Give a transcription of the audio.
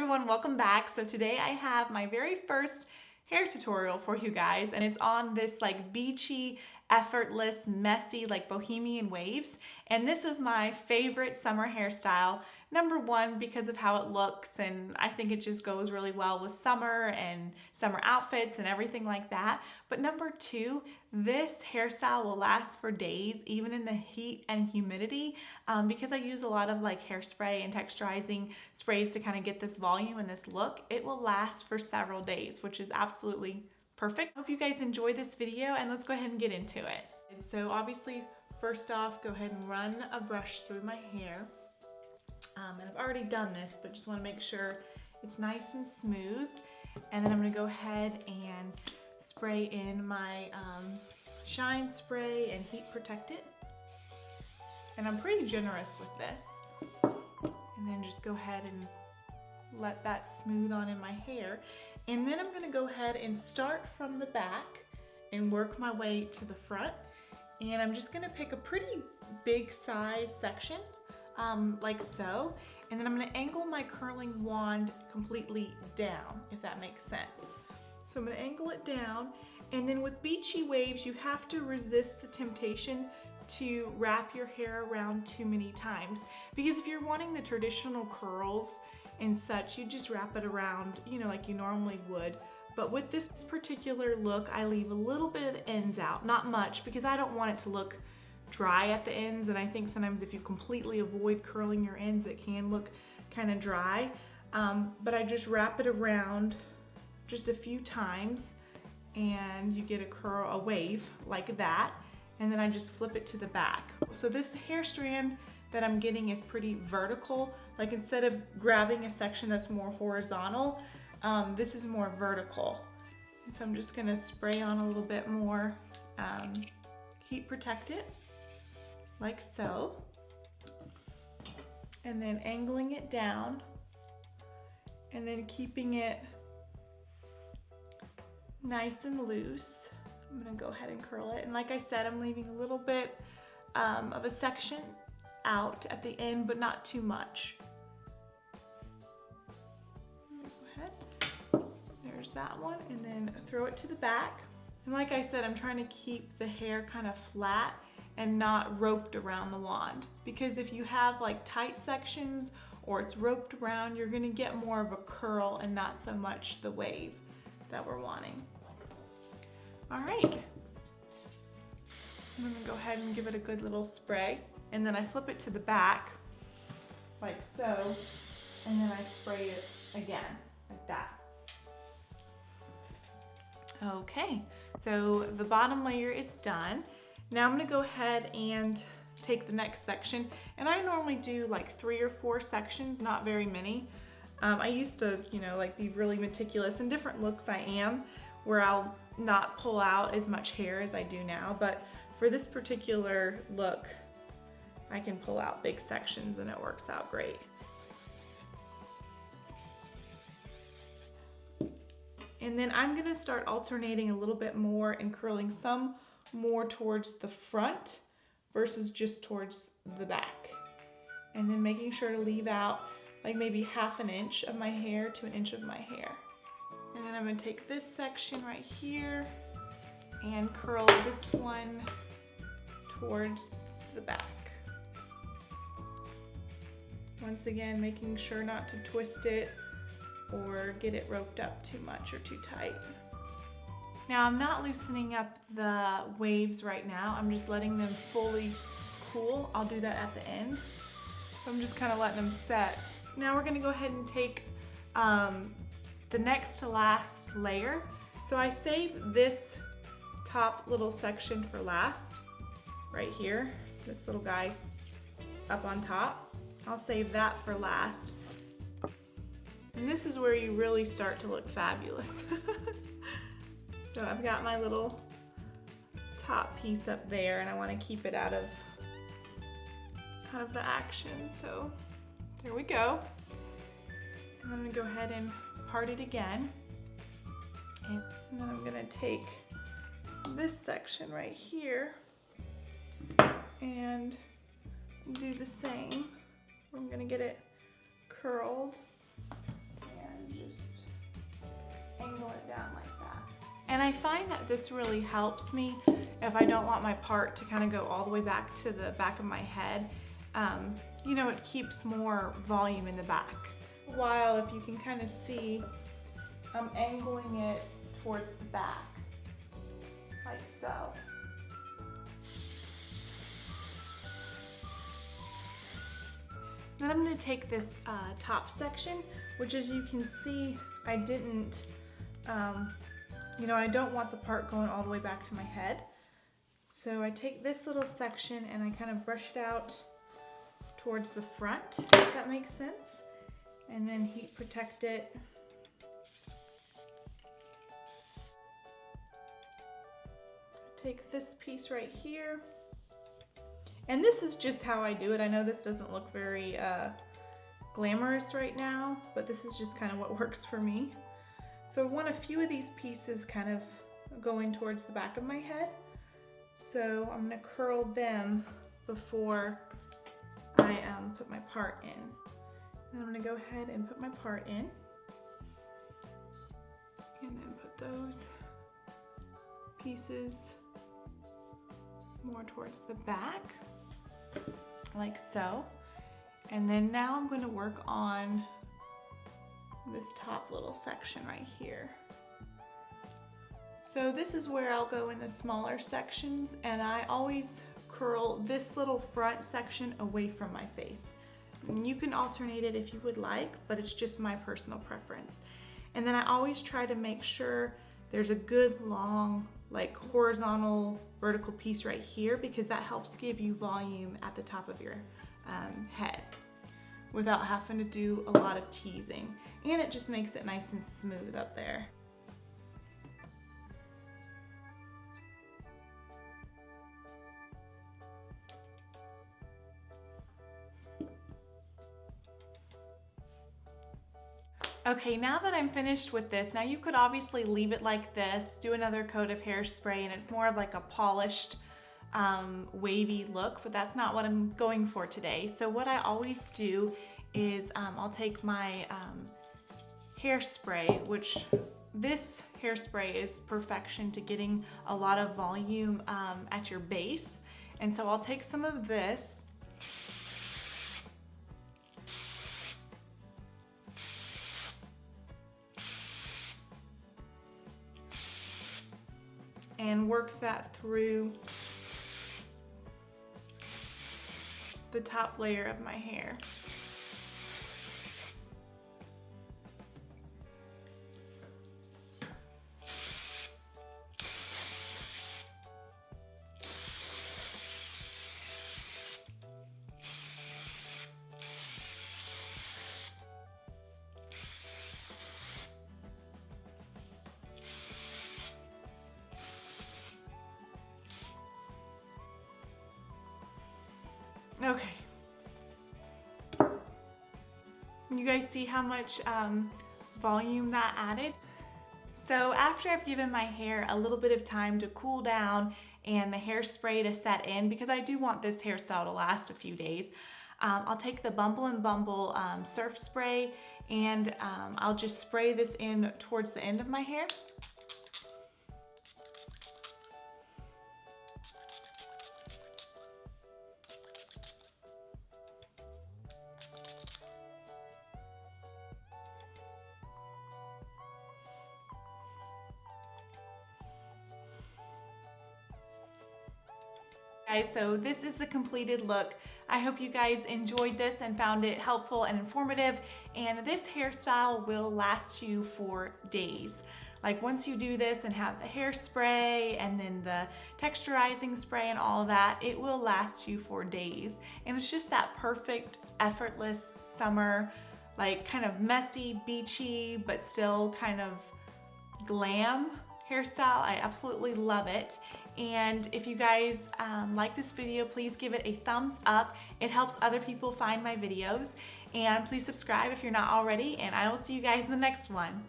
everyone, welcome back. So today I have my very first hair tutorial for you guys, and it's on this like beachy, effortless, messy, like bohemian waves. And this is my favorite summer hairstyle. Number one, because of how it looks, and I think it just goes really well with summer and summer outfits and everything like that. But number two, this hairstyle will last for days, even in the heat and humidity, because I use a lot of like hairspray and texturizing sprays to kind of get this volume and this look. It will last for several days, which is absolutely perfect. Hope you guys enjoy this video, and let's go ahead and get into it. And so obviously, first off, go ahead and run a brush through my hair. And I've already done this, but just want to make sure it's nice and smooth. And then I'm going to go ahead and spray in my shine spray and heat protect it. And I'm pretty generous with this. And then just go ahead and let that smooth on in my hair. And then I'm going to go ahead and start from the back and work my way to the front. And I'm just going to pick a pretty big size section, like so. And then I'm going to angle my curling wand completely down, if that makes sense. So I'm going to angle it down. And then with beachy waves, you have to resist the temptation to wrap your hair around too many times. Because if you're wanting the traditional curls and such, you just wrap it around, you know, like you normally would. But with this particular look, I leave a little bit of the ends out, not much, because I don't want it to look dry at the ends. And I think sometimes if you completely avoid curling your ends, it can look kind of dry. But I just wrap it around just a few times and you get a wave like that. And then I just flip it to the back. So this hair strand that I'm getting is pretty vertical. Like instead of grabbing a section that's more horizontal, this is more vertical. And so I'm just gonna spray on a little bit more heat protect it, like so. And then angling it down and then keeping it nice and loose. I'm gonna go ahead and curl it. And like I said, I'm leaving a little bit of a section out at the end, but not too much. Go ahead, there's that one, and then throw it to the back. And like I said, I'm trying to keep the hair kind of flat and not roped around the wand. Because if you have like tight sections or it's roped around, you're gonna get more of a curl and not so much the wave that we're wanting. All right, I'm gonna go ahead and give it a good little spray, and then I flip it to the back like so, and then I spray it again like that. Okay, so the bottom layer is done. Now I'm gonna go ahead and take the next section, and I normally do like 3 or 4 sections, not very many. I used to, you know, like be really meticulous. In different looks I am, where I'll not pull out as much hair as I do now, but for this particular look, I can pull out big sections and it works out great. And then I'm gonna start alternating a little bit more and curling some more towards the front versus just towards the back. And then making sure to leave out like maybe 1/2 inch of my hair to 1 inch of my hair. And then I'm gonna take this section right here and curl this one towards the back. Once again, making sure not to twist it or get it roped up too much or too tight. Now I'm not loosening up the waves right now. I'm just letting them fully cool. I'll do that at the end. So I'm just kind of letting them set. Now we're gonna go ahead and take the next to last layer. So I saved this top little section for last, right here, this little guy up on top. I'll save that for last. And this is where you really start to look fabulous. So I've got my little top piece up there, and I want to keep it out of the action. So there we go. And I'm gonna go ahead and part it again. And then I'm gonna take this section right here and do the same. I'm gonna get it curled And I find that this really helps me if I don't want my part to kind of go all the way back to the back of my head. You know, it keeps more volume in the back. While if you can kind of see, I'm angling it towards the back, like so. Then I'm going to take this top section, which as you can see, I didn't, you know, I don't want the part going all the way back to my head. So I take this little section and I kind of brush it out towards the front, if that makes sense. And then heat protect it. Take this piece right here. And this is just how I do it. I know this doesn't look very glamorous right now, but this is just kind of what works for me. So I want a few of these pieces kind of going towards the back of my head. So I'm gonna curl them before I put my part in. And I'm gonna go ahead and put my part in. And then put those pieces more towards the back, like so. And then now I'm gonna work on this top little section right here. So this is where I'll go in the smaller sections, and I always curl this little front section away from my face. And you can alternate it if you would like, but it's just my personal preference. And then I always try to make sure there's a good long, like horizontal, vertical piece right here, because that helps give you volume at the top of your head without having to do a lot of teasing. And it just makes it nice and smooth up there. Okay, now that I'm finished with this, now you could obviously leave it like this, do another coat of hairspray, and it's more of like a polished, wavy look, but that's not what I'm going for today. So what I always do is I'll take my hairspray, which this hairspray is perfection to getting a lot of volume at your base. And so I'll take some of this, and work that through the top layer of my hair. Okay. You guys see how much volume that added? So after I've given my hair a little bit of time to cool down and the hairspray to set in, because I do want this hairstyle to last a few days, I'll take the Bumble surf spray, and I'll just spray this in towards the end of my hair. Guys, so this is the completed look. I hope you guys enjoyed this and found it helpful and informative, and this hairstyle will last you for days. Like once you do this and have the hairspray and then the texturizing spray and all of that, it will last you for days. And it's just that perfect, effortless summer, like kind of messy, beachy, but still kind of glam hairstyle. I absolutely love it. And if you guys like this video, please give it a thumbs up. It helps other people find my videos. And please subscribe if you're not already, and I will see you guys in the next one.